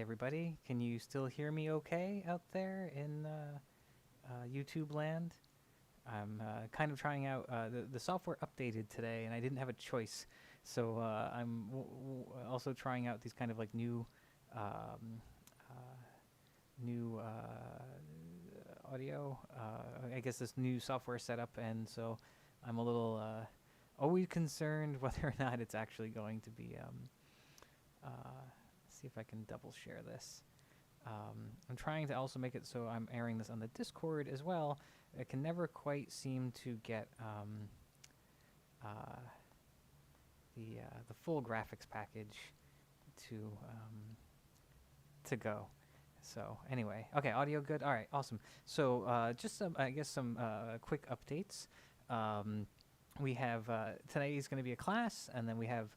everybody. Can you still hear me okay out there in YouTube land? I'm kind of trying out the software updated today, and I didn't have a choice. So I'm also trying out these kind of like new audio. I guess this new software setup, and so I'm a little always concerned whether or not it's actually going to be. See if I can double share this. I'm trying to also make it so I'm airing this on the Discord as well. I can never quite seem to get the full graphics package to go. So anyway, okay, audio good. All right, awesome. So just some, I guess, some quick updates. We have today is going to be a class, and then we have.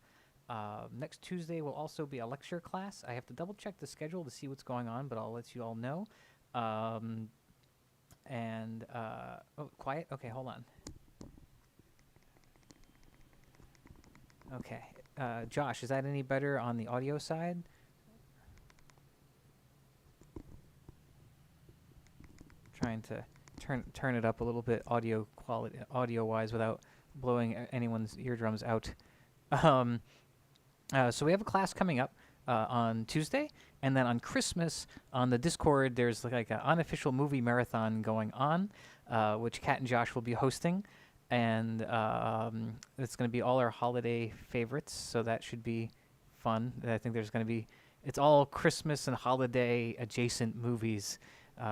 Next Tuesday will also be a lecture class. I have to double check the schedule to see what's going on, but I'll let you all know. Oh, quiet? Okay, hold on. Okay. Josh, is that any better on the audio side? Trying to turn it up a little bit audio-wise without blowing anyone's eardrums out. So we have a class coming up on Tuesday, and then on Christmas on the Discord there's like an unofficial movie marathon going on, which Kat and Josh will be hosting, and it's going to be all our holiday favorites, so that should be fun. I think there's going to be, it's all Christmas and holiday adjacent movies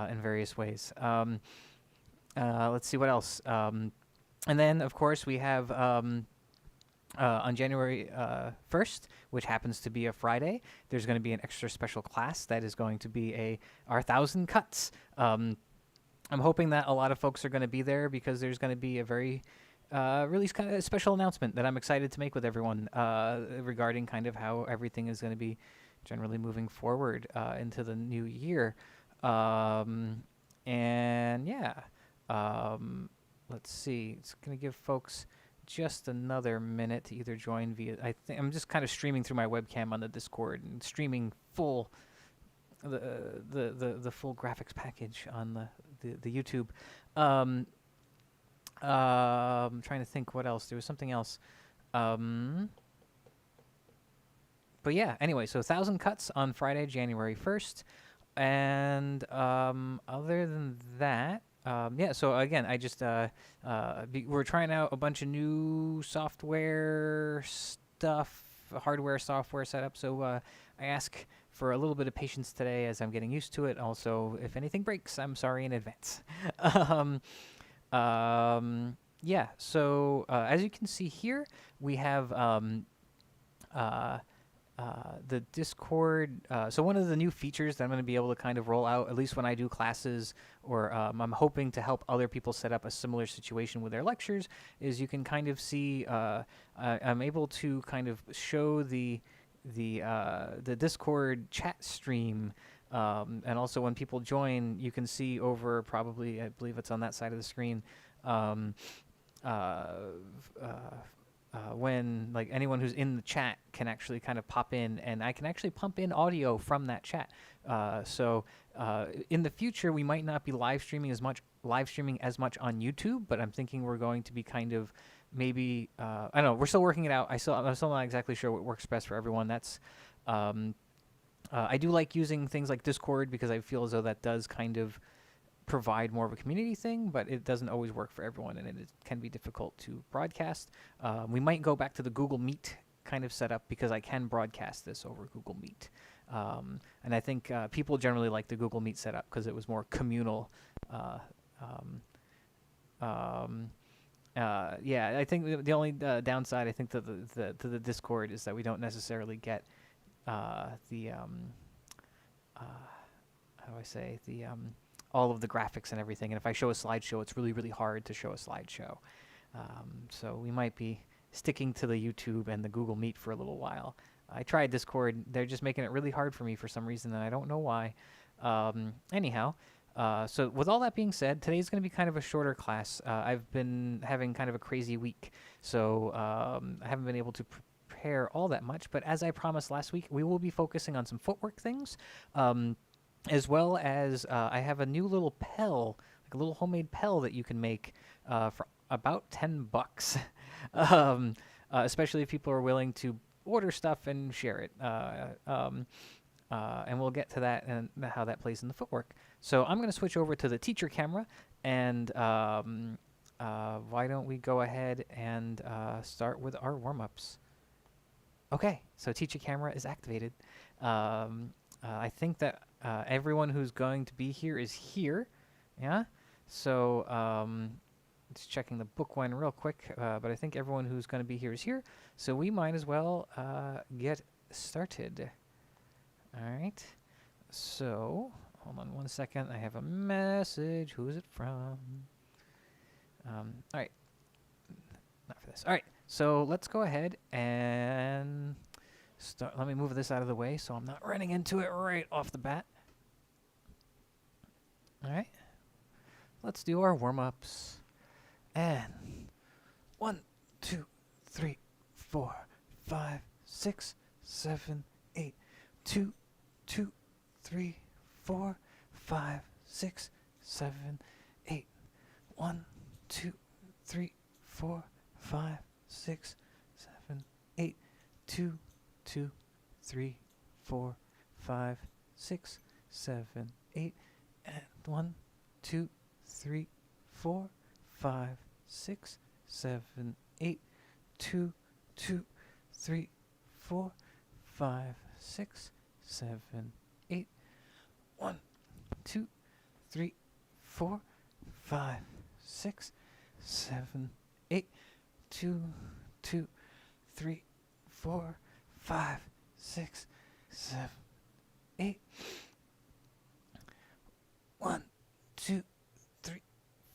in various ways. Let's see what else. And then, of course, we have... on January 1st, which happens to be a Friday, there's going to be an extra special class that is going to be our 1,000 cuts. I'm hoping that a lot of folks are going to be there because there's going to be a very really kind of special announcement that I'm excited to make with everyone regarding kind of how everything is going to be generally moving forward into the new year. And yeah, let's see. It's going to give folks just another minute to either join via. I'm just kind of streaming through my webcam on the Discord and streaming full the full graphics package on the YouTube. I'm trying to think what else. There was something else. But yeah, anyway, so 1,000 cuts on Friday, January 1st. And other than that, yeah, so again, I just, we're trying out a bunch of new software stuff, hardware, software setup. So I ask for a little bit of patience today as I'm getting used to it. Also, if anything breaks, I'm sorry in advance. Yeah, so as you can see here, we have the Discord. So one of the new features that I'm going to be able to kind of roll out, at least when I do classes, or I'm hoping to help other people set up a similar situation with their lectures, is you can kind of see, I'm able to kind of show the Discord chat stream, and also when people join, you can see over probably, I believe it's on that side of the screen, when like anyone who's in the chat can actually kind of pop in, and I can actually pump in audio from that chat. So in the future, we might not be live streaming as much on YouTube, but I'm thinking we're going to be kind of maybe I don't know. We're still working it out. I'm still not exactly sure what works best for everyone. That's I do like using things like Discord because I feel as though that does kind of provide more of a community thing, but it doesn't always work for everyone, and it can be difficult to broadcast. We might go back to the Google Meet kind of setup because I can broadcast this over Google Meet. And I think people generally like the Google Meet setup because it was more communal. Yeah, I think the only downside, I think, to the Discord is that we don't necessarily get how do I say, all of the graphics and everything. And if I show a slideshow, it's really, really hard to show a slideshow. So we might be sticking to the YouTube and the Google Meet for a little while. I tried Discord. They're just making it really hard for me for some reason, and I don't know why. Anyhow, so with all that being said, today's going to be kind of a shorter class. I've been having kind of a crazy week, so I haven't been able to prepare all that much, but as I promised last week, we will be focusing on some footwork things, as well as I have a new little Pell, like a little homemade Pell that you can make for about $10, especially if people are willing to order stuff and share it. And we'll get to that and how that plays in the footwork. So I'm going to switch over to the teacher camera, and why don't we go ahead and start with our warm-ups. Okay, so teacher camera is activated. I think that everyone who's going to be here is here. Yeah? So just checking the book one real quick, but I think everyone who's going to be here is here. So we might as well get started. All right. So hold on one second. I have a message. Who is it from? All right. Not for this. All right. So let's go ahead and start. Let me move this out of the way so I'm not running into it right off the bat. All right. Let's do our warm-ups. And 1, 2, 3, 4, 5, 6, 7, 8. 2, 2, 3, 4, 5, 6, 7, 8. 1, 2, 3, 4, 5, 6, 7, 8. 2, 2, 3, 4, 5, 6, 7, 8. And 1, 2, 3, 4, 5, 6, 7, 8. 2, 2, 3, 4, 5, 6, 7, 8. 1, 2, 3, 4, 5, 6, 7, 8. 2, 2, 3, 4, 5, 6, 7, 8. 1, 2, 3,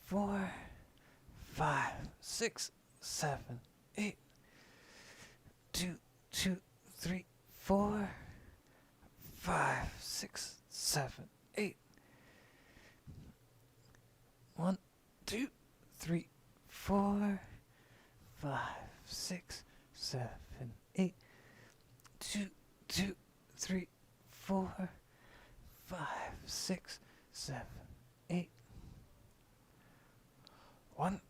4, 5, 6, 7, 8. 2, 2, 3, 4, 5, 6, 7, 8. 1, 2, 3, 4, 5, 6, 7, 8. 2, 2, 3, 4, 5, 6, 7, 8. 1,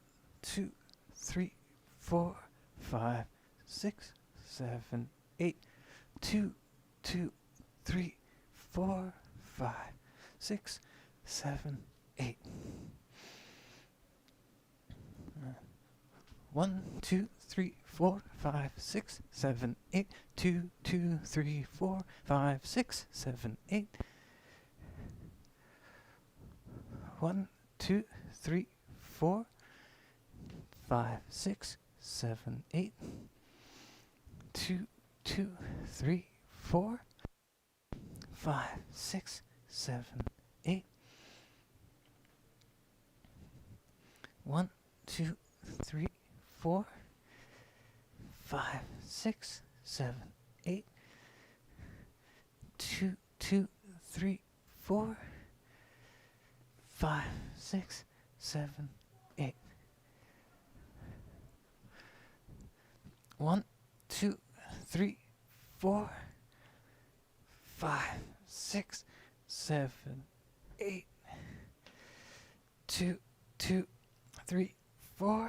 2, 3, 4, 5, 6, 7, 8. 2, 2, 3, 4, 5, 6, 7, 8. 1, 2, 3, 4, 5, 6, 7, 8. 2, 2, 3, 4, 5, 6, 7, 8. 1, 2, 3, 4, 5, 6, 7, 8. 2, 2, 3, 4, 5, 6, 7, 8. 1, 2, 3, 4, 5, 6, 7, 8. 2, 2, 3, 4, 5, 6, 7, 8. 1, 2, 3, 4, 5, 6, 7, 8. 2, 2, 3, 4,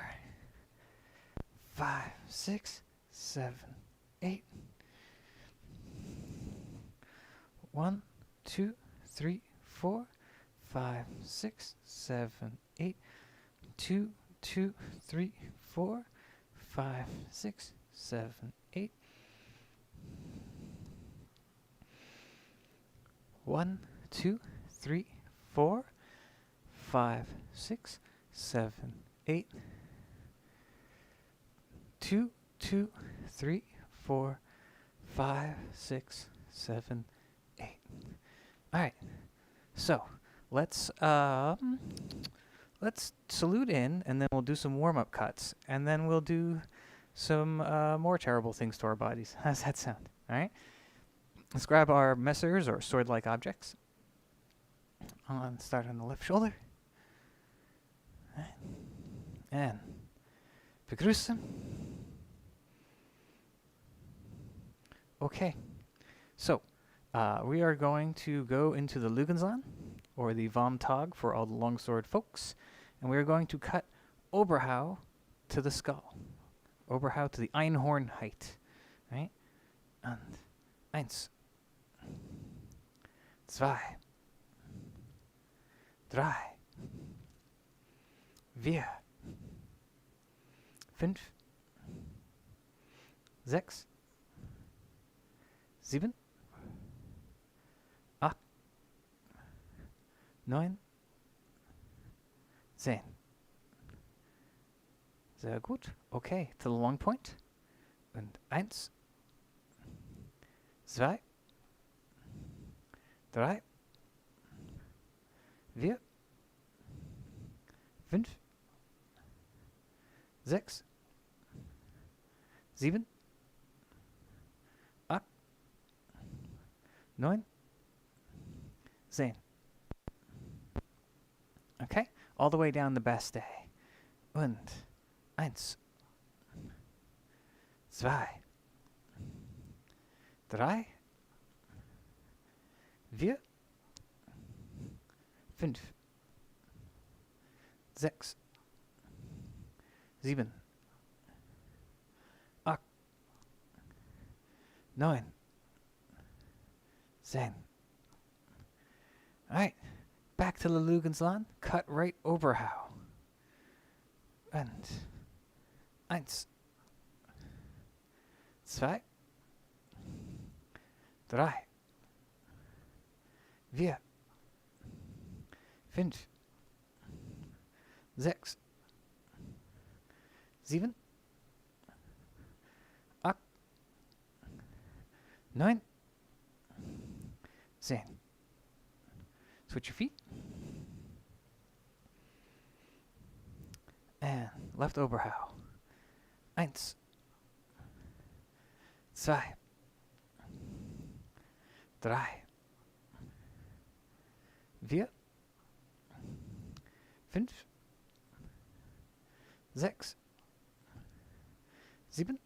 5, 6, 7, 8. 1, 2, 3, 4, 5, 6, 7, 8. 2, 2, 3, 4, 5, 6, 7, 8. 1, 2, 3, 4, 5, 6, 7, 8. 2, 2, 3, 4, 5, 6, 7, 8. All right. So let's salute in, and then we'll do some warm-up cuts, and then we'll do some more terrible things to our bodies. How does that sound? All right. Let's grab our messers or sword-like objects. Start on the left shoulder. All right. And begrüßen. Okay. So, we are going to go into the Lugenslan, or the Vom Tag for all the longsword folks, and we are going to cut Oberhau to the skull. Oberhau to the Einhorn height. Right? And eins, zwei, drei, vier, fünf, sechs, sieben, acht, neun, 10. Sehr gut. Okay, to the long point. Und eins, zwei, drei, vier, fünf, sechs, sieben, acht, neun, 10. Okay, all the way down the Bastei. Und eins, zwei, drei, vier, fünf, sechs, sieben, acht, neun, 10. All right, back to the Lugenslan. Cut right Oberhau. Und eins, zwei, drei, vier, fünf, sechs, sieben, acht, neun, 10. Switch your feet. And left Oberhau. Eins, zwei, drei, vier, fünf, sechs, sieben,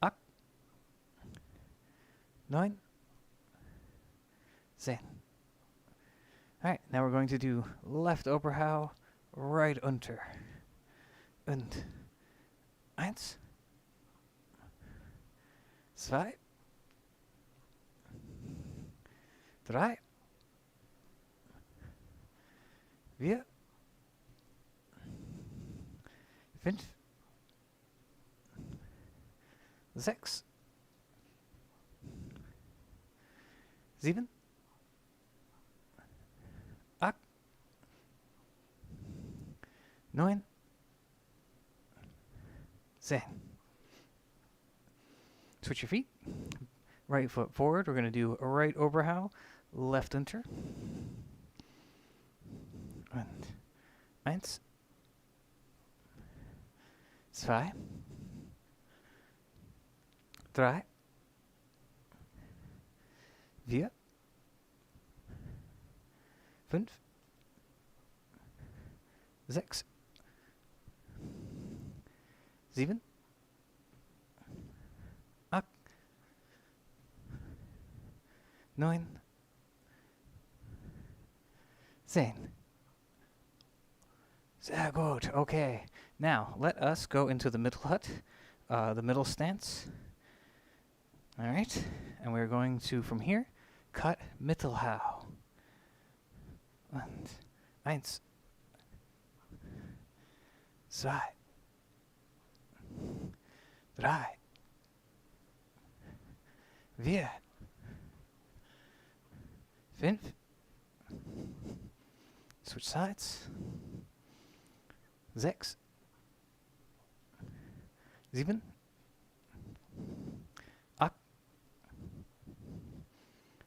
acht, neun, 10. All right, now we're going to do left Oberhau, right Unter. Und eins, zwei, drei, vier, fünf, sechs, sieben, acht, neun, 10. Switch your feet. Right foot forward. We're going to do a right Oberhau, left Unter. Und eins, zwei, drei, vier, fünf, sechs, sieben, acht, neun, 10. Sehr gut. Okay. Now, let us go into the middle hut, the middle stance. All right. And we're going to, from here, cut Mittelhau. Und eins, zwei, drei, vier, fünf, switch sides, sechs, sieben, acht,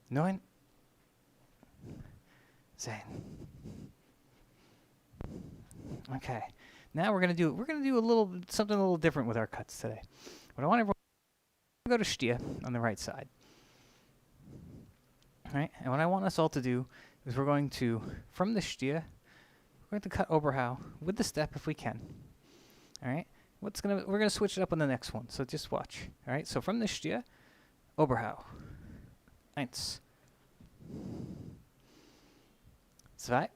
neun, 10. Okay. Now we're gonna do something a little different with our cuts today. What I want everyone to go to Stier on the right side. All right, and what I want us all to do is we're going to, from the Stier, we're going to cut Oberhau with the step if we can. All right, we're gonna switch it up on the next one. So just watch. All right. So from the Stier, Oberhau. 1, 2, 3, 4,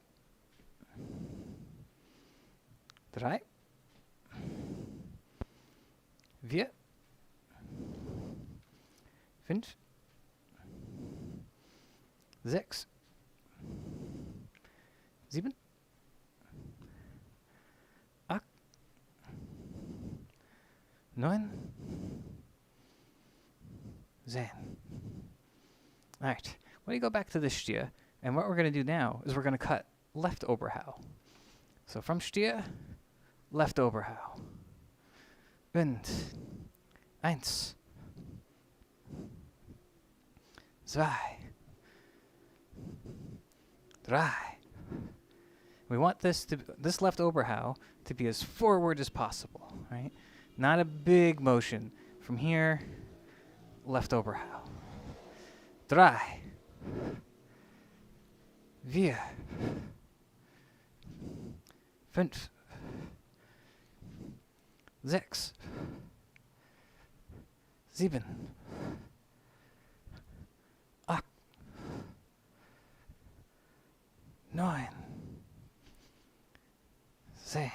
5, 6, 7, 8, 9, 10. All right. When you go back to the Stier, and what we're going to do now is we're going to cut left Oberhau. So from Stier, left Oberhau. Und 1, 2, 3. We want this left Oberhau to be as forward as possible, right? Not a big motion. From here, left Oberhau. 3, 4, 5, 6, 7, 8, 9, 10.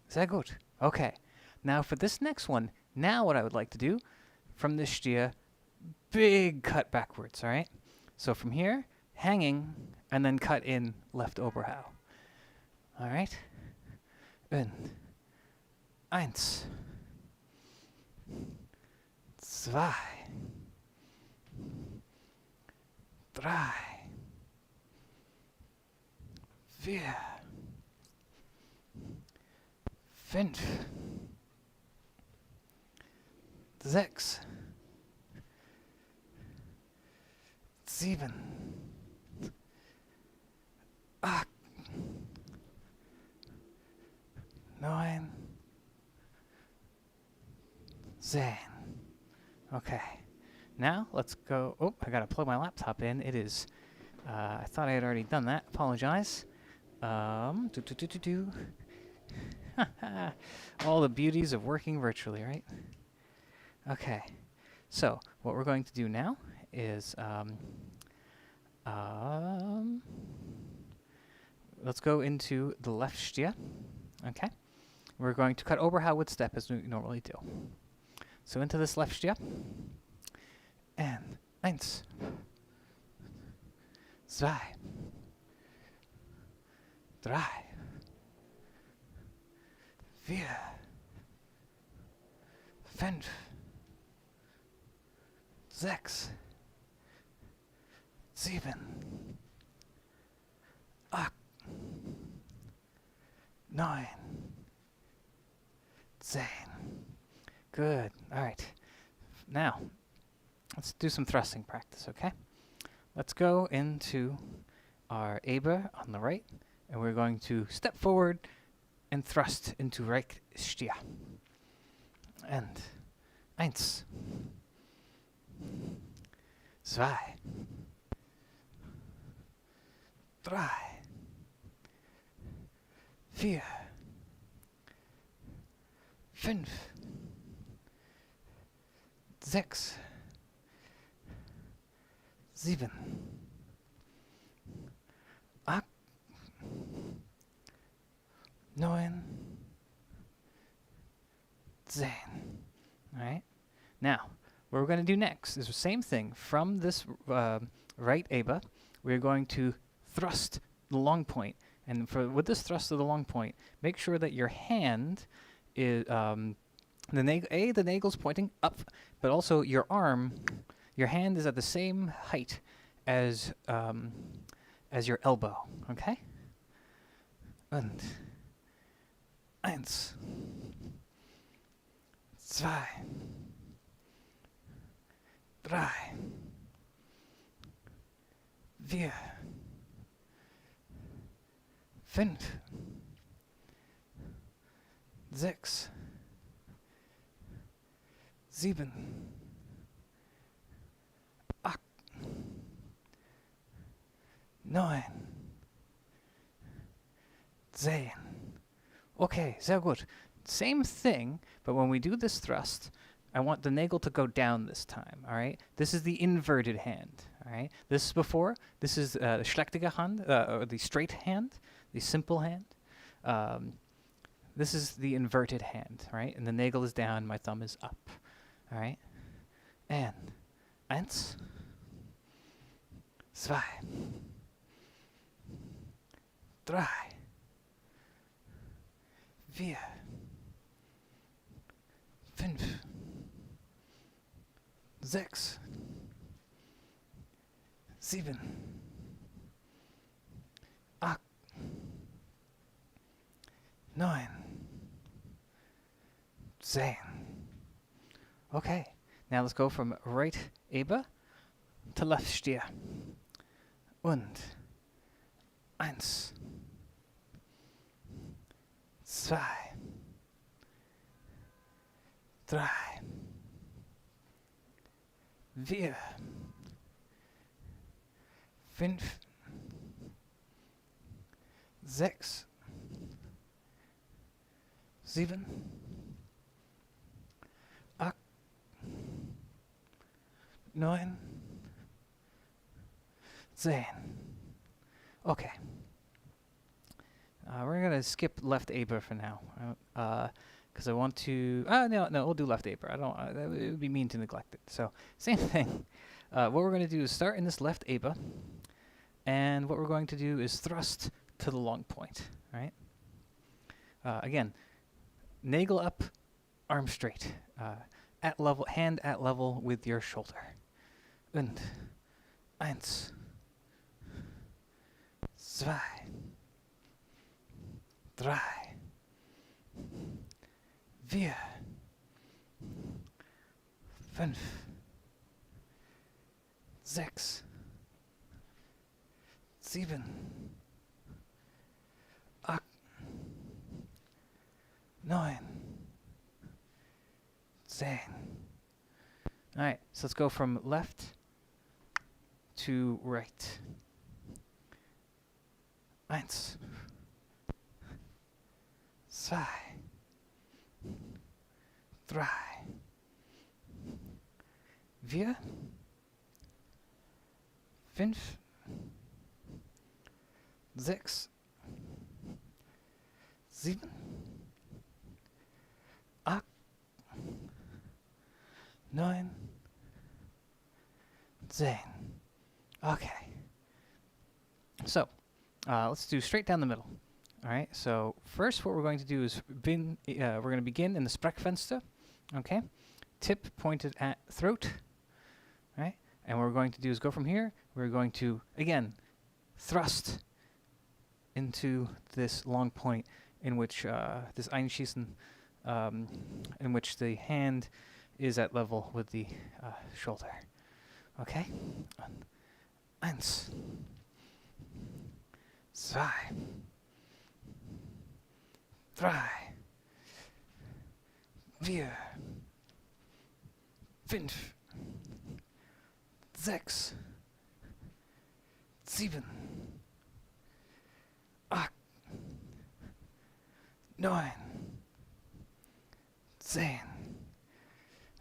Sehr gut. Okay. Now for this next one, now what I would like to do, from the Stier, big cut backwards, all right? So from here, hanging, and then cut in left Oberhau. All right? Und 1, 2, 3, 4, 5, 6, 7, 8, 9, 10. Okay. Now let's go. Oh, I gotta plug my laptop in. It is. I thought I had already done that. Apologize. All the beauties of working virtually, right? Okay. So what we're going to do now is let's go into the left Stier. Okay. We're going to cut Oberhau with step as we normally do. So into this left Stier. And 1, 2, 3, 4, 5, 6, 7, 8, 9, 10. Good. All right. Now, let's do some thrusting practice, okay? Let's go into our Eber on the right, and we're going to step forward and thrust into right Stier. And 1, 2, 3, 4, 5, 6, 7, 8, 9, 10. All right. Now, what we're going to do next is the same thing. From this right Eber, we're going to thrust the long point. And with this thrust of the long point, make sure that your hand is the nagle's pointing up, but also your arm, your hand is at the same height as your elbow. Okay. Und 1, 2, 3, 4, 5, 6, 7, 8, 9, 10. Okay, sehr gut. same thing, but when we do this thrust, I want the nagle to go down this time, all right? This is the inverted hand, all right? This is before. This is the schlechtige Hand, or the straight hand, the simple hand. This is the inverted hand, right? And the nagle is down, my thumb is up, all right? And 1, 2, 3, 4, 5, 6, 7, 8, 9, 10. Okay, now let's go from right Eber to left Stier. Und 1, 2, 3, 4, 5, 6, 7, 8, 9, 10. Okay. We're gonna skip left Eber for now, because I want to. No, we'll do left Eber. I don't. It would be mean to neglect it. So same thing. What we're gonna do is start in this left Eber, and what we're going to do is thrust to the long point. Right. Again, nagle up, arm straight, at level, hand at level with your shoulder. Und 1, 2, 3, 4, 5, 6, 7, 8, 9, 10. All right, so let's go from left to right. 1, 2, 3, 4, 5, 6, 7, 8, 9, 10. Okay. So, let's do straight down the middle. All right. So first, what we're going to do is we're going to begin in the Sprechfenster. Okay. Tip pointed at throat. Right. And what we're going to do is go from here. We're going to again thrust into this long point in which this Einschießen, in which the hand is at level with the shoulder. Okay. 1, 2, 3, 4, 5, 6, 7, 8, 9, 10.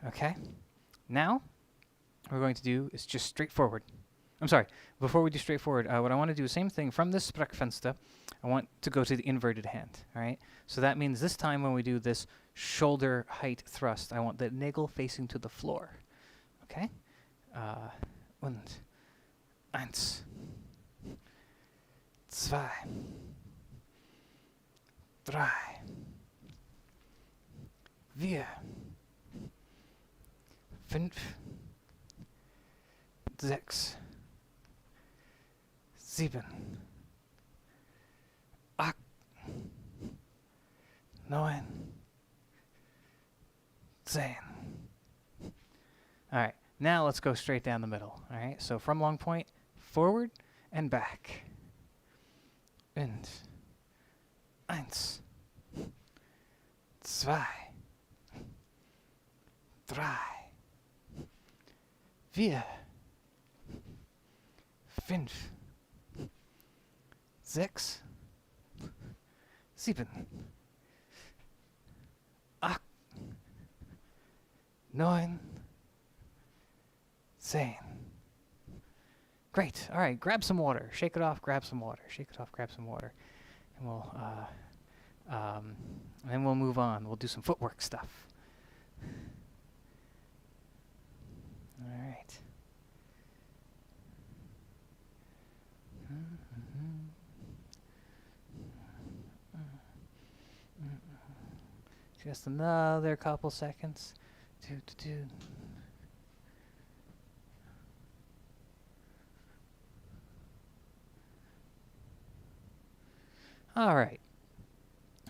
Okay. Now, what we're going to do is just straightforward. I'm sorry, before we do straightforward, what I want to do is same thing from this Sprechfenster. I want to go to the inverted hand, all right? So that means this time when we do this shoulder height thrust, I want the nagle facing to the floor, okay? Und 1, 2, 3, 4, 5, 6, 7, 8, 9, 10. All right, now let's go straight down the middle. All right, so from long point, forward and back. Und 1, 2, 3, 4, 5, 6, 7, 9, 10. Great. All right, grab some water. Shake it off, grab some water. Shake it off, grab some water. And then we'll move on. We'll do some footwork stuff. All right. Just another couple seconds. All right.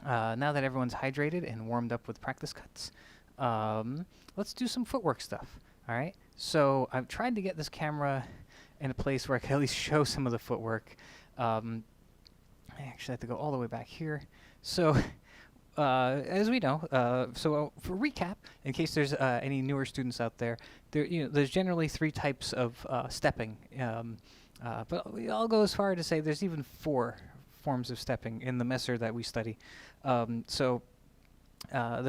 Now that everyone's hydrated and warmed up with practice cuts, let's do some footwork stuff. All right. So I've tried to get this camera in a place where I can at least show some of the footwork. I actually have to go all the way back here. So as we know, for recap, in case there's any newer students out there, there's generally 3 types of stepping. But I'll go as far to say there's even 4 forms of stepping in the Messer that we study. The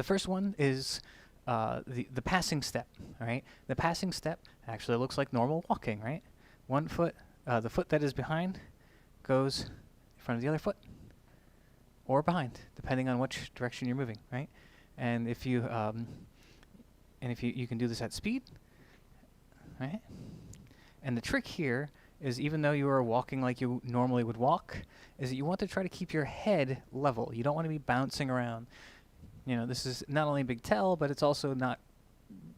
first one is the passing step. All right, the passing step actually looks like normal walking. Right, one foot, the foot that is behind, goes in front of the other foot, or behind, depending on which direction you're moving. Right, and if you can do this at speed. Right, and the trick here is, even though you are walking like you normally would walk, is that you want to try to keep your head level. You don't want to be bouncing around. This is not only a big tell, but it's also not,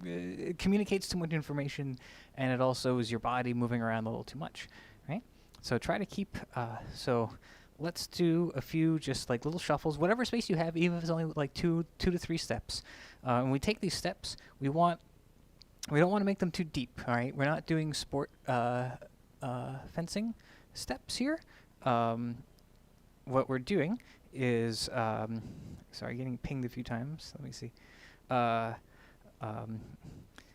it communicates too much information, and it also is your body moving around a little too much, right? So try to keep, so let's do a few just like little shuffles, whatever space you have, even if it's only like 2 to 3 steps. When we take these steps, we don't want to make them too deep, all right? We're not doing sport, fencing steps here. What we're doing is, sorry, getting pinged a few times. Let me see. What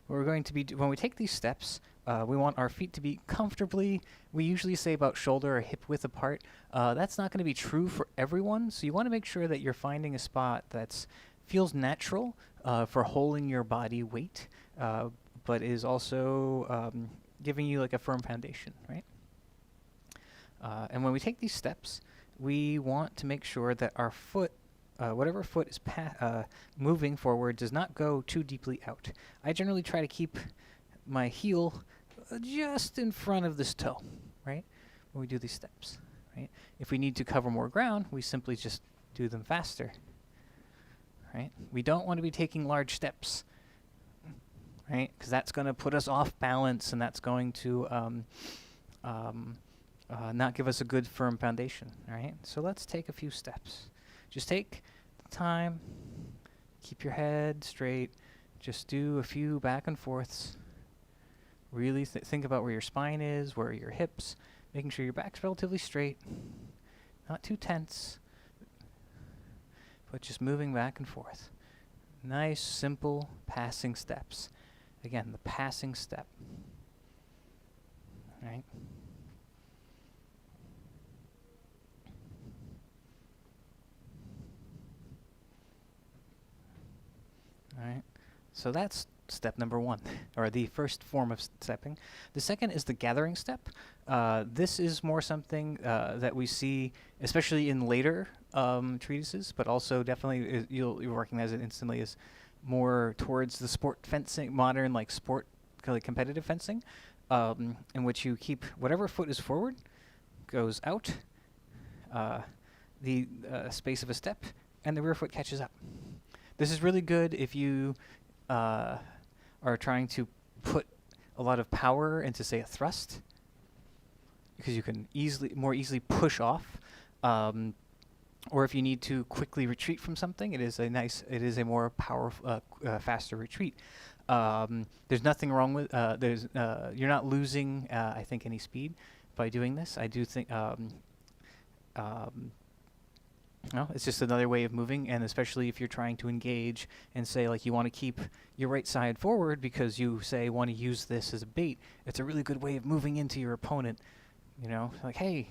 we're going to be when we take these steps, we want our feet to be comfortably, we usually say about shoulder or hip width apart. That's not going to be true for everyone, so you want to make sure that you're finding a spot that feels natural for holding your body weight, but is also giving you like a firm foundation, right? And when we take these steps, we want to make sure that our foot, whatever foot is moving forward, does not go too deeply out. I generally try to keep my heel just in front of this toe, right? When we do these steps, right? If we need to cover more ground, we simply just do them faster, right? We don't want to be taking large steps, right? Because that's going to put us off balance, and that's going to not give us a good firm foundation, all right? So let's take a few steps. Just take the time, keep your head straight, just do a few back and forths. Really think about where your spine is, where are your hips, making sure your back's relatively straight, not too tense, but just moving back and forth. Nice, simple passing steps. Again, the passing step, all right? All right, so that's step number 1, or the first form of stepping. The second is the gathering step. This is more something that we see, especially in later treatises, but also definitely you'll recognize it instantly as more towards the sport fencing, modern like sport, like competitive fencing, in which you keep whatever foot is forward goes out the space of a step, and the rear foot catches up. This is really good if you are trying to put a lot of power into, say, a thrust, because you can more easily push off, or if you need to quickly retreat from something, it is a more powerful, faster retreat. There's nothing wrong with you're not losing, I think, any speed by doing this. I do think. No, it's just another way of moving, and especially if you're trying to engage and say, like, you want to keep your right side forward because you say want to use this as a bait, it's a really good way of moving into your opponent. Like, hey,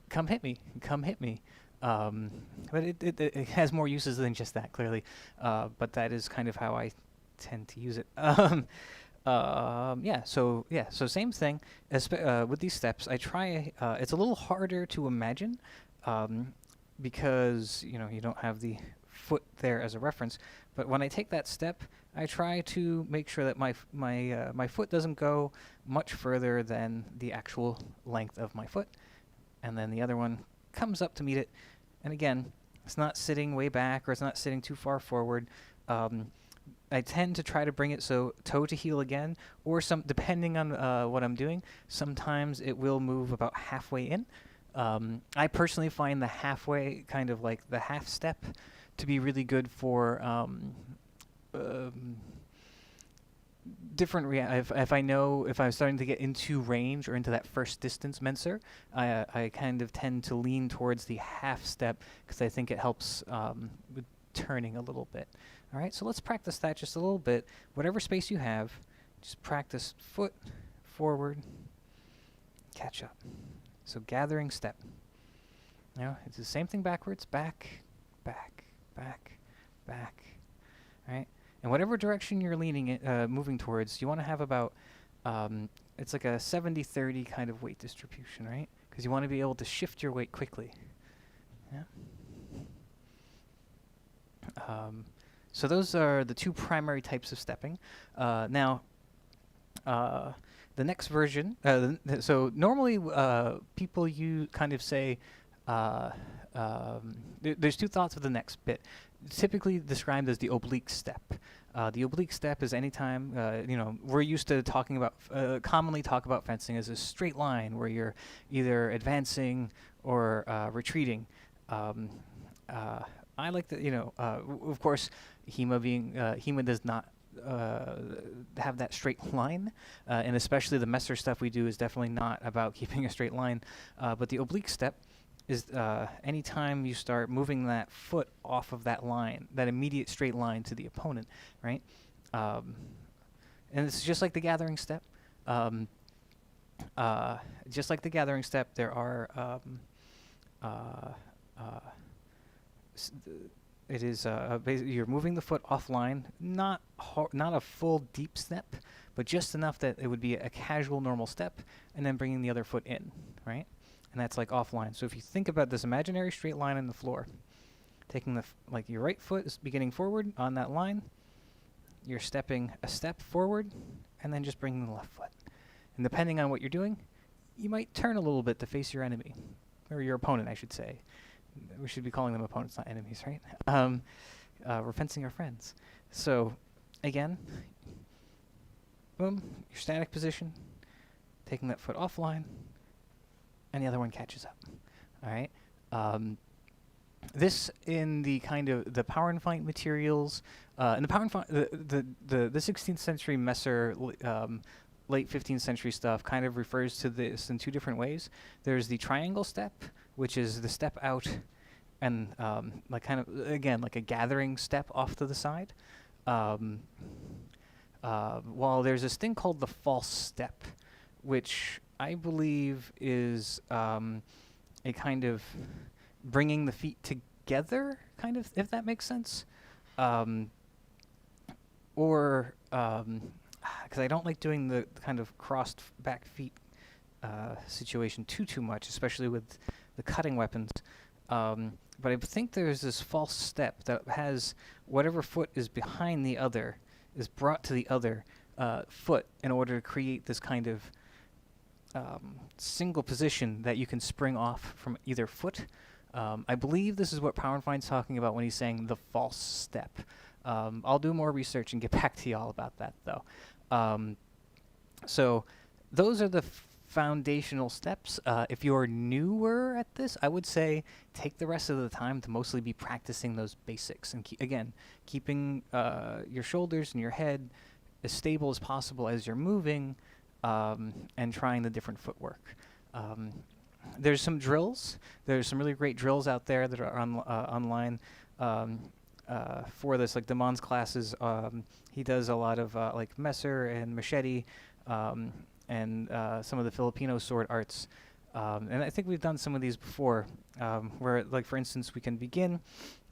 come hit me. But it has more uses than just that, clearly. But that is kind of how I tend to use it. So same thing with these steps. I try. It's a little harder to imagine because you don't have the foot there as a reference. But when I take that step, I try to make sure that my foot doesn't go much further than the actual length of my foot, and then the other one comes up to meet it. And again, it's not sitting way back or it's not sitting too far forward. I tend to try to bring it so toe to heel again, or depending on what I'm doing, sometimes it will move about halfway in. I personally find the halfway, kind of like the half step, to be really good for different if I know if I'm starting to get into range or into that first distance Menser, I kind of tend to lean towards the half step because I think it helps with turning a little bit. All right, so let's practice that just a little bit. Whatever space you have, just practice foot forward, catch up. So gathering step. Now it's the same thing backwards, back, back, back, back. All right, and whatever direction you're leaning it, moving towards, you want to have about it's like a 70-30 kind of weight distribution, right? Because you want to be able to shift your weight quickly. Yeah. So those are the two primary types of stepping. Now, the next version. So normally, people kind of say there's two thoughts of the next bit. It's typically described as the oblique step. The oblique step is anytime we're used to talking about commonly talk about fencing as a straight line where you're either advancing or retreating. I like to, of course, Hema does not have that straight line, and especially the Messer stuff we do is definitely not about keeping a straight line. But the oblique step is anytime you start moving that foot off of that line, that immediate straight line to the opponent, right? And it's just like the gathering step. Just like the gathering step, there are it is basically you're moving the foot offline, not a full deep step, but just enough that it would be a casual normal step, and then bringing the other foot in, right? And that's like offline. So if you think about this imaginary straight line on the floor, taking like your right foot is beginning forward on that line, you're stepping a step forward, and then just bringing the left foot. And depending on what you're doing, you might turn a little bit to face your enemy, or your opponent, I should say. We should be calling them opponents, not enemies, right? We're fencing our friends. So, again, boom, your static position, taking that foot offline, and the other one catches up. All right. This in the kind of the Paurnfeindt materials, in the Paurnfeindt, the 16th century Messer, late 15th century stuff kind of refers to this in two different ways. There's the triangle step, which is the step out and like kind of, again, like a gathering step off to the side. While there's this thing called the false step, which I believe is a kind of bringing the feet together, kind of, if that makes sense. Or because I don't like doing the kind of crossed back feet situation too much, especially with the cutting weapons. But I think there's this false step that has whatever foot is behind the other is brought to the other foot in order to create this kind of single position that you can spring off from either foot. I believe this is what Paurnfeindt's talking about when he's saying the false step. I'll do more research and get back to y'all about that, though. So those are the foundational steps. If you're newer at this, I would say take the rest of the time to mostly be practicing those basics. And keeping your shoulders and your head as stable as possible as you're moving, and trying the different footwork. There's some drills. There's some really great drills out there that are online for this, like Damon's classes. He does a lot of like Messer and Machete, and some of the Filipino sword arts. And I think we've done some of these before, where, like, for instance, we can begin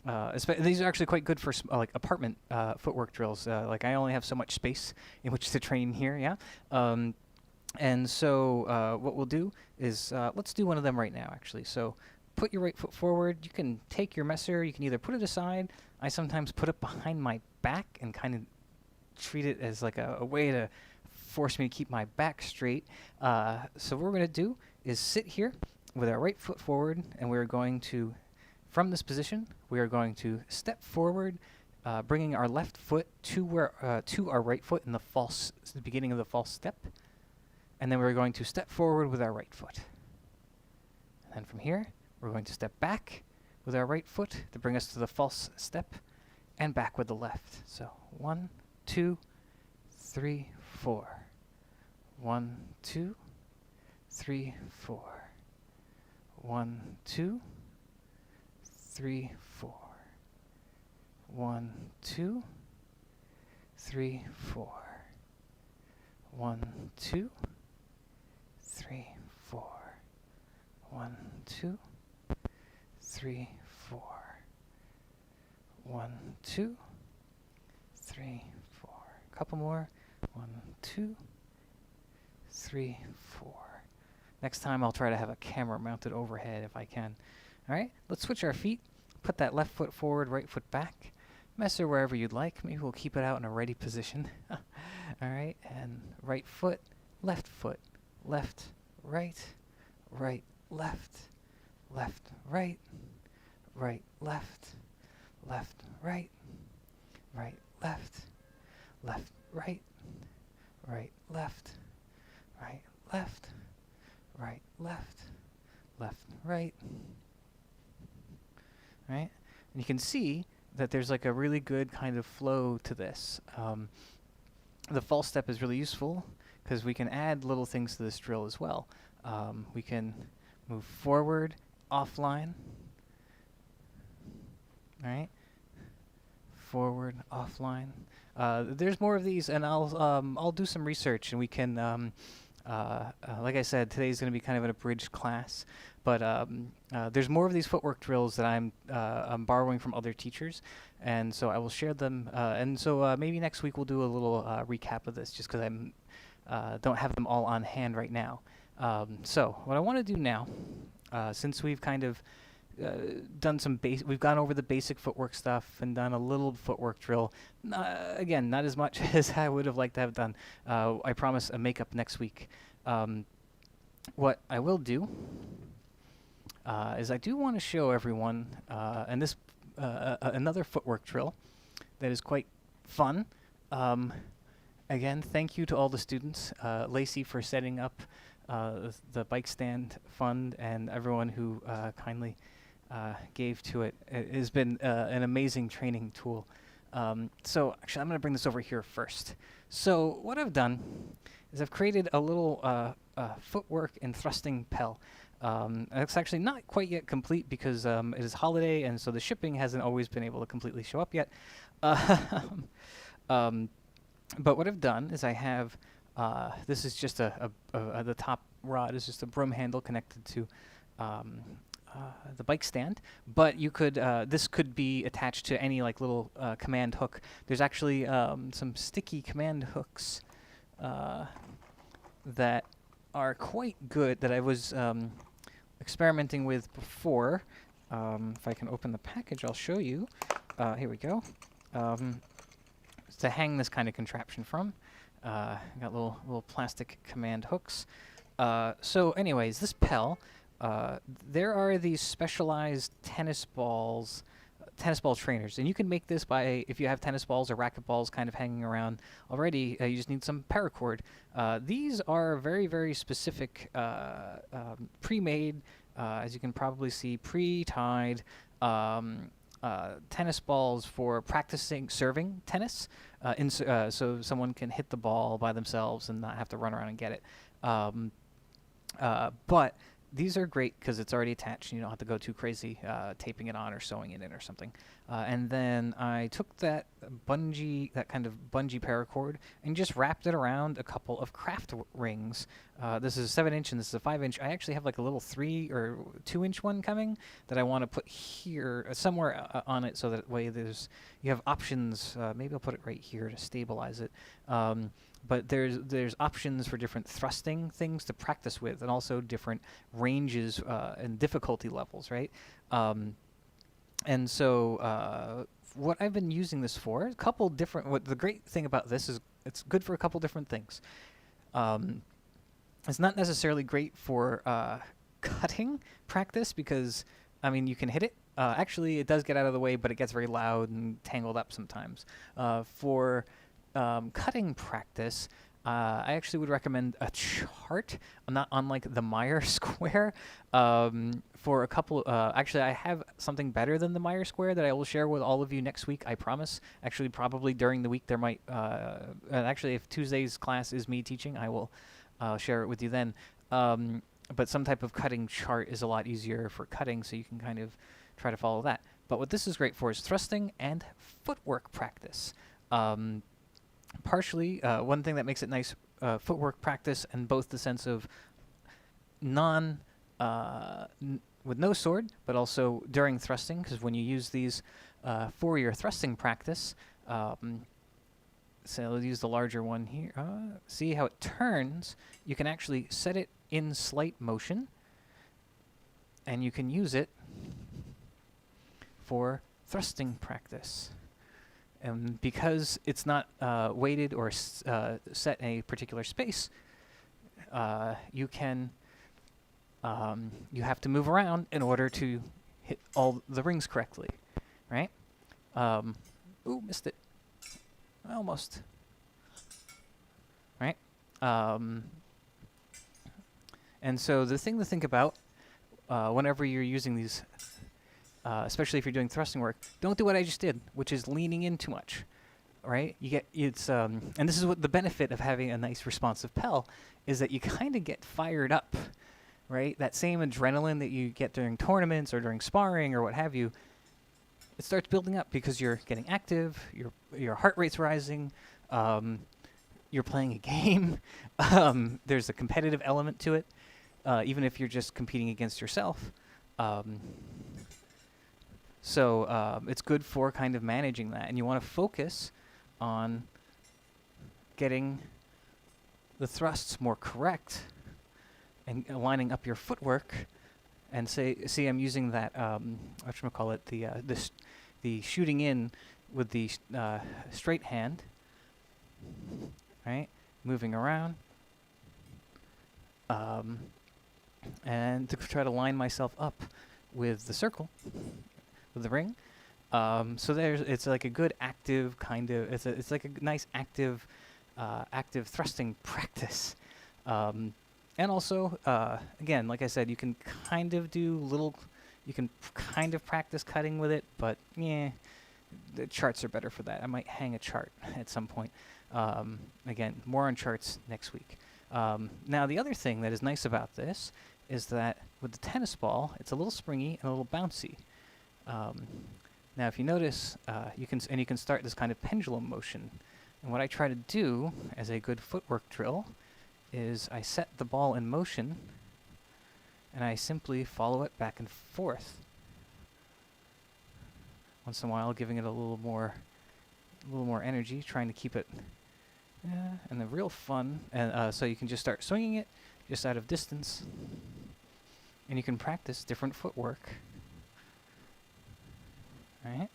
These are actually quite good for like apartment footwork drills. Like I only have so much space in which to train here, yeah. And so what we'll do is let's do one of them right now, actually. So put your right foot forward. You can take your messer. You can either put it aside. I sometimes put it behind my back and kind of treat it as like a way to force me to keep my back straight. So what we're going to do is sit here with our right foot forward, and we're going to, from this position, we are going to step forward, bringing our left foot to our right foot in the beginning of the false step, and then we're going to step forward with our right foot. And then from here, we're going to step back with our right foot to bring us to the false step, and back with the left. So 1, 2, 3, 4. 1, 2, 3, 4. 1, 2, 3, 4. 1, 2, 3, 4. 1, 2, 3, 4. 1, 2, 3, 4. 1, 2, 3, 4. Couple more. 1, 2, 3, 4. Next time I'll try to have a camera mounted overhead if I can. All right, let's switch our feet. Put that left foot forward, right foot back. Messer wherever you'd like. Maybe we'll keep it out in a ready position. All right, and right foot, left, right, right, left, right, right, left, right, right, left, right, right, left, right, left, right, left, right. Right? And you can see that there's like a really good kind of flow to this. The false step is really useful because we can add little things to this drill as well. We can move forward, offline. Right? Forward, offline. There's more of these, and I'll do some research, and we can. Like I said, today's going to be kind of an abridged class, but there's more of these footwork drills that I'm borrowing from other teachers, and so I will share them. And so maybe next week we'll do a little recap of this, just because I don't have them all on hand right now. So what I want to do now, since we've kind of done some we've gone over the basic footwork stuff and done a little footwork drill. Again, not as much as I would have liked to have done. I promise a makeup next week. What I will do is I do want to show everyone and this another footwork drill that is quite fun. Again, thank you to all the students, Lacey for setting up the bike stand fund, and everyone who kindly gave to it. It has been an amazing training tool. So actually, I'm going to bring this over here first. So what I've done is I've created a little footwork and thrusting Pel. It's actually not quite yet complete because it is holiday, and so the shipping hasn't always been able to completely show up yet. But what I've done is I have, this is just the top rod is just a broom handle connected to the bike stand, but you could, this could be attached to any like little command hook. There's actually some sticky command hooks that are quite good that I was experimenting with before. If I can open the package, I'll show you. Here we go. To hang this kind of contraption from. Got little plastic command hooks. So anyways, this Pel, there are these specialized tennis ball trainers, and you can make this by, if you have tennis balls or racket balls kind of hanging around already, you just need some paracord. These are very, very specific, pre-made, as you can probably see, pre-tied tennis balls for practicing serving tennis, so someone can hit the ball by themselves and not have to run around and get it. But these are great because it's already attached and you don't have to go too crazy taping it on or sewing it in or something. And then I took that kind of bungee paracord, and just wrapped it around a couple of craft rings. This is a 7-inch and this is a 5-inch. I actually have like a little 3 or 2-inch one coming that I want to put here somewhere on it, so that way you have options. Maybe I'll put it right here to stabilize it. But there's options for different thrusting things to practice with, and also different ranges and difficulty levels, right? And so what I've been using this for, a couple different. What the great thing about this is, it's good for a couple different things. It's not necessarily great for cutting practice because, I mean, you can hit it. Actually, it does get out of the way, but it gets very loud and tangled up sometimes. For cutting practice, I actually would recommend a chart, not unlike the Meyer square. For a couple, actually, I have something better than the Meyer square that I will share with all of you next week, I promise. Actually, probably during the week there might, actually, if Tuesday's class is me teaching, I will share it with you then. But some type of cutting chart is a lot easier for cutting, so you can kind of try to follow that. But what this is great for is thrusting and footwork practice. Partially, one thing that makes it nice, footwork practice, in both the sense of with no sword, but also during thrusting, because when you use these for your thrusting practice, so I'll use the larger one here. See how it turns? You can actually set it in slight motion, and you can use it for thrusting practice. And because it's not weighted or set in a particular space, you have to move around in order to hit all the rings correctly, right? Ooh, missed it. Almost. Right? And so the thing to think about whenever you're using these, especially if you're doing thrusting work, don't do what I just did, which is leaning in too much, right? And this is what the benefit of having a nice responsive PEL is, that you kind of get fired up, right? That same adrenaline that you get during tournaments or during sparring or what have you, it starts building up because you're getting active, your heart rate's rising, you're playing a game, there's a competitive element to it, even if you're just competing against yourself. So it's good for kind of managing that, and you want to focus on getting the thrusts more correct and lining up your footwork. And see, I'm using that whatchamacallit, the shooting in with the straight hand, right? Moving around, and to try to line myself up with the circle, with the ring. So it's like a good active kind of, it's like a nice active thrusting practice. And also, again, like I said, you can kind of practice cutting with it, but yeah, the charts are better for that. I might hang a chart at some point. Again, more on charts next week. Now, the other thing that is nice about this is that with the tennis ball, it's a little springy and a little bouncy. Now, if you notice, you can start this kind of pendulum motion. And what I try to do as a good footwork drill is I set the ball in motion, and I simply follow it back and forth. Once in a while, giving it a little more energy, trying to keep it, and the real fun. And so you can just start swinging it just out of distance, and you can practice different footwork. All right.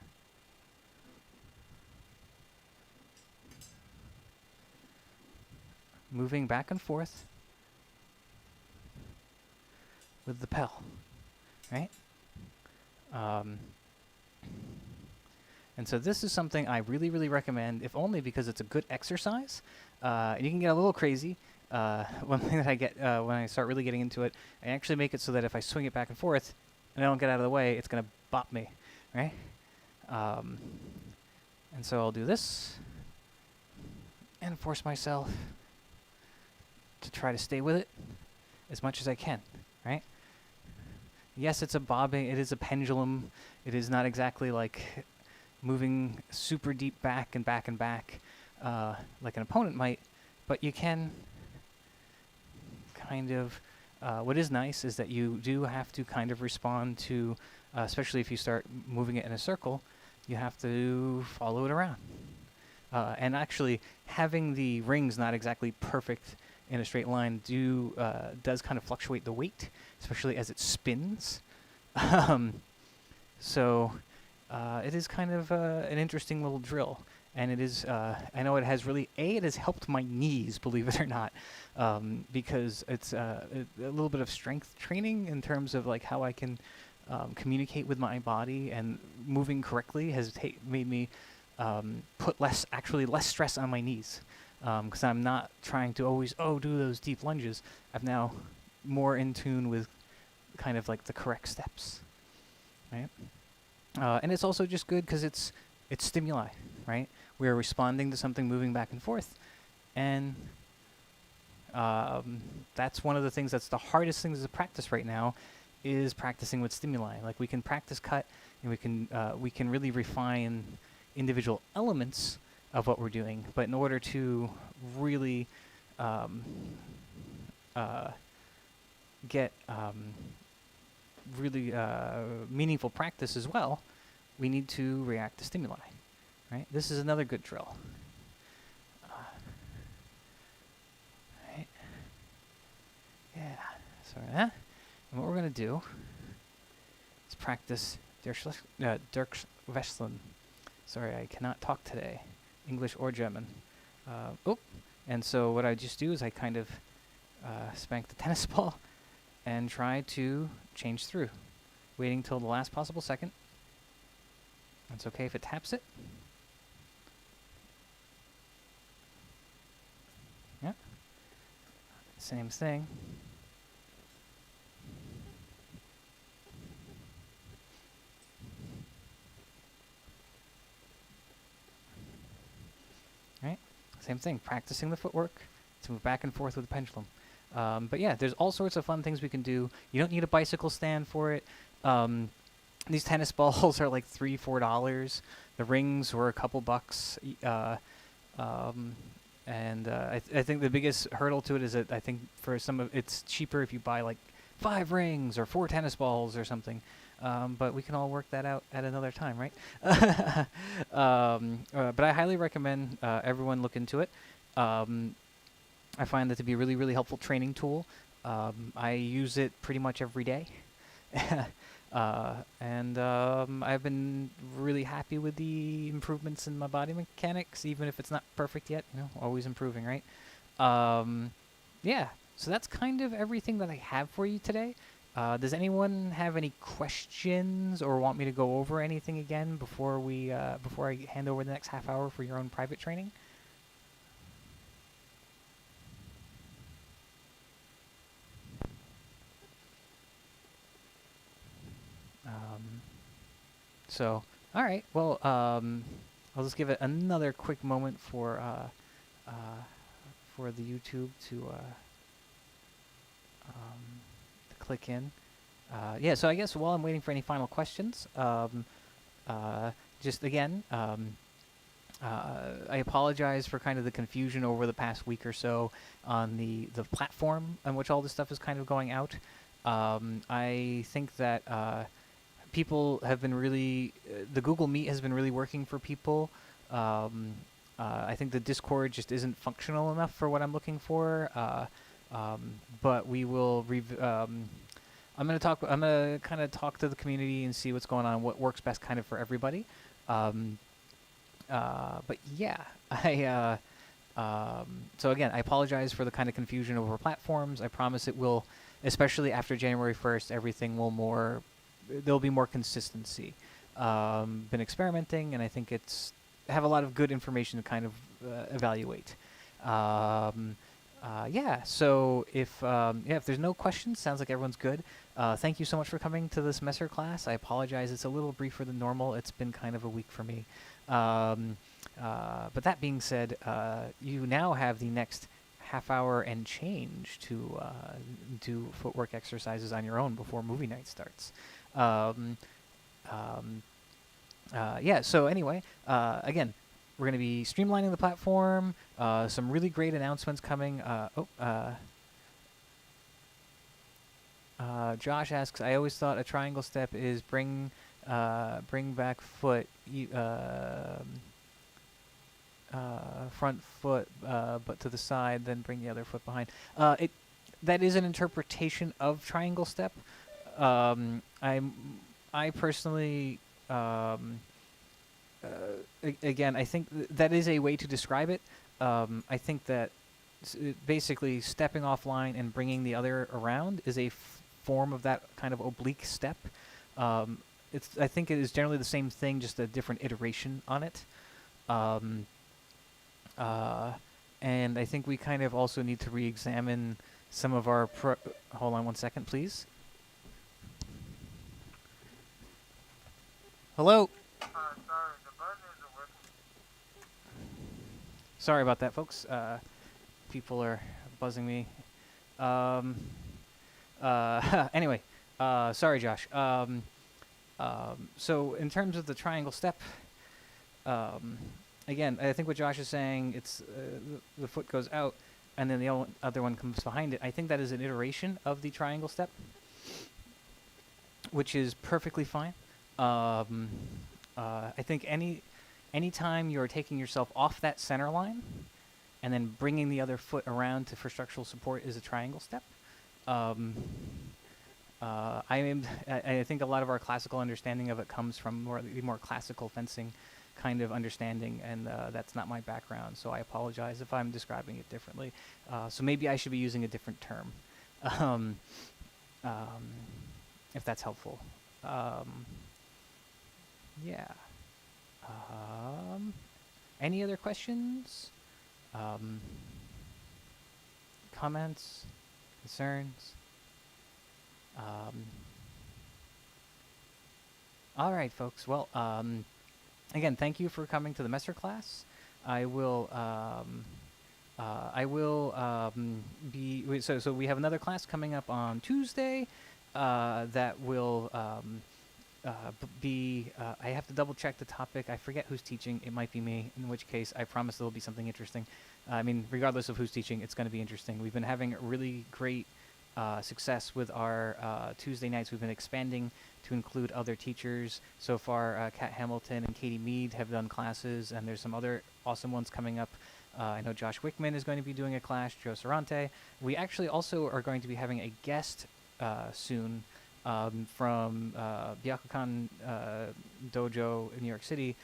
Moving back and forth with the PEL, right? And so this is something I really, really recommend, if only because it's a good exercise. And you can get a little crazy. One thing that I get when I start really getting into it, I actually make it so that if I swing it back and forth and I don't get out of the way, it's going to bop me, right? And so I'll do this and force myself to try to stay with it as much as I can, right? yes, it's a bobbing. It is a pendulum. It is not exactly like moving super deep back and back and back like an opponent might, but you can kind of. What is nice is that you do have to kind of respond to, especially if you start moving it in a circle, you have to follow it around. And actually, having the rings not exactly perfect in a straight line does kind of fluctuate the weight, especially as it spins. So it is kind of an interesting little drill. And it is, I know it has it has helped my knees, believe it or not, because it's a little bit of strength training in terms of like how I can communicate with my body, and moving correctly has made me put less stress on my knees, because I'm not trying to always do those deep lunges. I'm now more in tune with kind of like the correct steps, right? And it's also just good because it's stimuli, right? We are responding to something moving back and forth, and that's one of the things that's the hardest things to practice right now, is practicing with stimuli. Like, we can practice cut, and we can really refine individual elements of what we're doing, but in order to really get really meaningful practice as well, we need to react to stimuli. Right? This is another good drill. Right. Yeah. Sorry. And what we're going to do is practice Dirkschwestlen. Sorry, I cannot talk today, English or German. And so what I just do is I kind of spank the tennis ball and try to change through, waiting till the last possible second. It's okay if it taps it. Yeah. Same thing. Right? Same thing. Practicing the footwork to move back and forth with the pendulum. But yeah, there's all sorts of fun things we can do. You don't need a bicycle stand for it. These tennis balls are like $3-4. The rings were a couple bucks. I think the biggest hurdle to it is that I think for some of it's cheaper if you buy like 5 rings or 4 tennis balls or something. But we can all work that out at another time, right? But I highly recommend everyone look into it. I find that to be a really, really helpful training tool. I use it pretty much every day. And I've been really happy with the improvements in my body mechanics, even if it's not perfect yet. Always improving, right? Yeah, so that's kind of everything that I have for you today. Does anyone have any questions or want me to go over anything again before I hand over the next half hour for your own private training? So, all right. Well, I'll just give it another quick moment for the YouTube to click in. Yeah. So I guess while I'm waiting for any final questions, just again, I apologize for kind of the confusion over the past week or so on the platform on which all this stuff is kind of going out. I think that people have been really, the Google Meet has been really working for people. I think the Discord just isn't functional enough for what I'm looking for. But we will. I'm gonna kind of talk to the community and see what's going on, what works best, kind of for everybody. But yeah, so again, I apologize for the kind of confusion over platforms. I promise it will, especially after January 1st, everything will there'll be more consistency. Been experimenting, and I think have a lot of good information to kind of evaluate. Yeah, so if there's no questions, sounds like everyone's good. Thank you so much for coming to this semester class. I apologize, it's a little briefer than normal. It's been kind of a week for me. But that being said, you now have the next half hour and change to do footwork exercises on your own before movie night starts. Yeah, so anyway, again, we're going to be streamlining the platform, some really great announcements coming. Josh asks, I always thought a triangle step is bring back foot, front foot, but to the side, then bring the other foot behind. That is an interpretation of triangle step. I personally, again, I think that is a way to describe it. I think that basically stepping offline and bringing the other around is a form of that kind of oblique step. I think it is generally the same thing, just a different iteration on it. And I think we kind of also need to re-examine some of our hold on one second, please. Hello? Sorry, the button isn't working. Sorry about that, folks. People are buzzing me. Anyway, sorry, Josh. So in terms of the triangle step, again, I think what Josh is saying, it's the foot goes out, and then the other one comes behind it. I think that is an iteration of the triangle step, which is perfectly fine. I think anytime you're taking yourself off that center line and then bringing the other foot around for structural support is a triangle step. I think a lot of our classical understanding of it comes from more classical fencing kind of understanding, and that's not my background, so I apologize if I'm describing it differently. So maybe I should be using a different term, if that's helpful. Yeah. Any other questions? Comments? Concerns? All right, folks. Well, again, thank you for coming to the Messer class. I will be so we have another class coming up on Tuesday that will be I have to double check the topic. I forget who's teaching. It might be me, in which case I promise there will be something interesting. I mean, regardless of who's teaching, it's going to be interesting. We've been having really great success with our Tuesday nights. We've been expanding to include other teachers. So far, Kat Hamilton and Katie Mead have done classes, and there's some other awesome ones coming up. I know Josh Wickman is going to be doing a class, Joe Sarante. We actually also are going to be having a guest soon from Byakukan Dojo in New York City,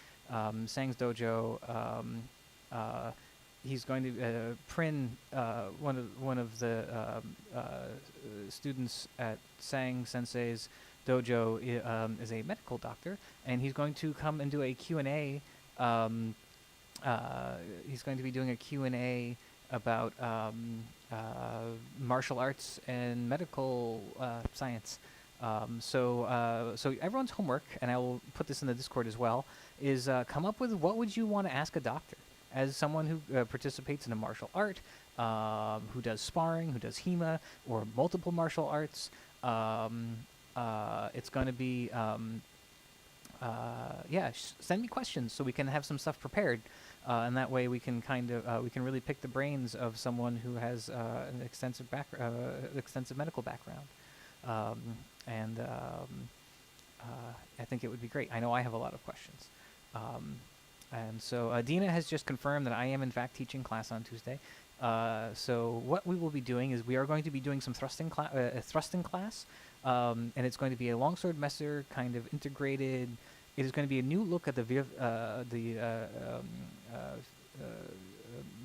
Sang's Dojo. He's going to Prin, one of the students at Sang Sensei's dojo, is a medical doctor, and he's going to come and do a Q&A. He's going to be doing a Q&A about martial arts and medical science. So everyone's homework, and I will put this in the Discord as well, is come up with what would you want to ask a doctor as someone who participates in a martial art, who does sparring, who does Hema, or multiple martial arts. It's going to be, send me questions so we can have some stuff prepared. And that way we can kind of we can really pick the brains of someone who has an extensive medical background, and I think it would be great. I know I have a lot of questions, and so Dina has just confirmed that I am in fact teaching class on Tuesday. So what we will be doing is we are going to be doing some thrusting class, and it's going to be a longsword messer kind of integrated. It is going to be a new look at the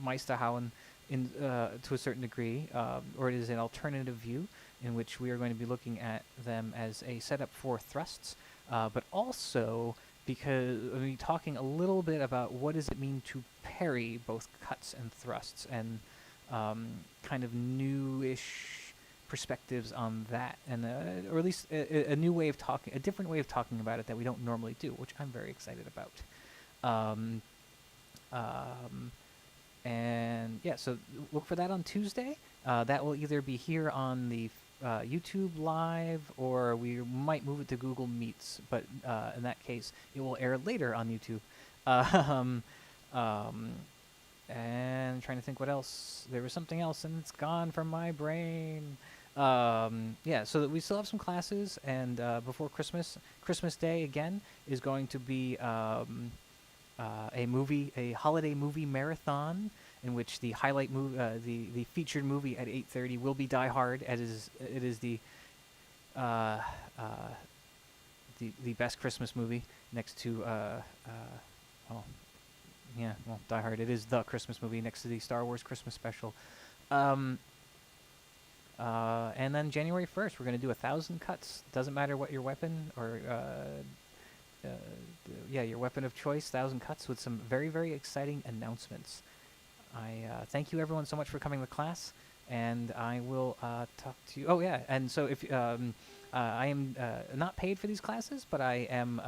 Meisterhauen to a certain degree, or it is an alternative view in which we are going to be looking at them as a setup for thrusts, but also because we'll be talking a little bit about what does it mean to parry both cuts and thrusts, and kind of newish perspectives on that, and or at least a new way of talking, a different way of talking about it that we don't normally do, which I'm very excited about. And yeah, so look for that on Tuesday. That will either be here on the YouTube Live, or we might move it to Google Meets. But in that case, it will air later on YouTube. Um, um, and trying to think what else. There was something else, and it's gone from my brain. Yeah, so that we still have some classes, and before Christmas Day again is going to be a holiday movie marathon, in which the highlight movie, the featured movie at 8:30 will be Die Hard, as it is uh, uh, the best Christmas movie next to well, yeah, well, Die Hard. It is the Christmas movie next to the Star Wars Christmas special. Um, and then January 1st, we're going to do 1,000 cuts. Doesn't matter what your weapon or yeah, your weapon of choice. 1,000 cuts with some very, very exciting announcements. I thank you everyone so much for coming to class, and I will talk to you. Oh yeah, and so if I am not paid for these classes, but I am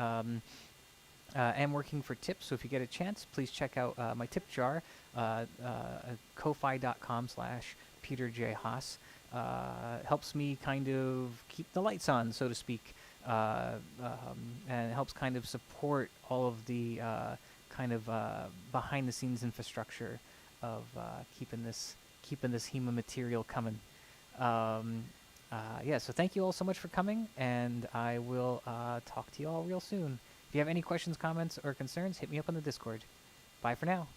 working for tips. So if you get a chance, please check out my tip jar, ko-fi.com/Peter J. Haas. Helps me kind of keep the lights on, so to speak, and helps kind of support all of the kind of behind-the-scenes infrastructure of keeping this Hema material coming. Yeah, so thank you all so much for coming, and I will talk to you all real soon. If you have any questions, comments, or concerns, hit me up on the Discord. Bye for now.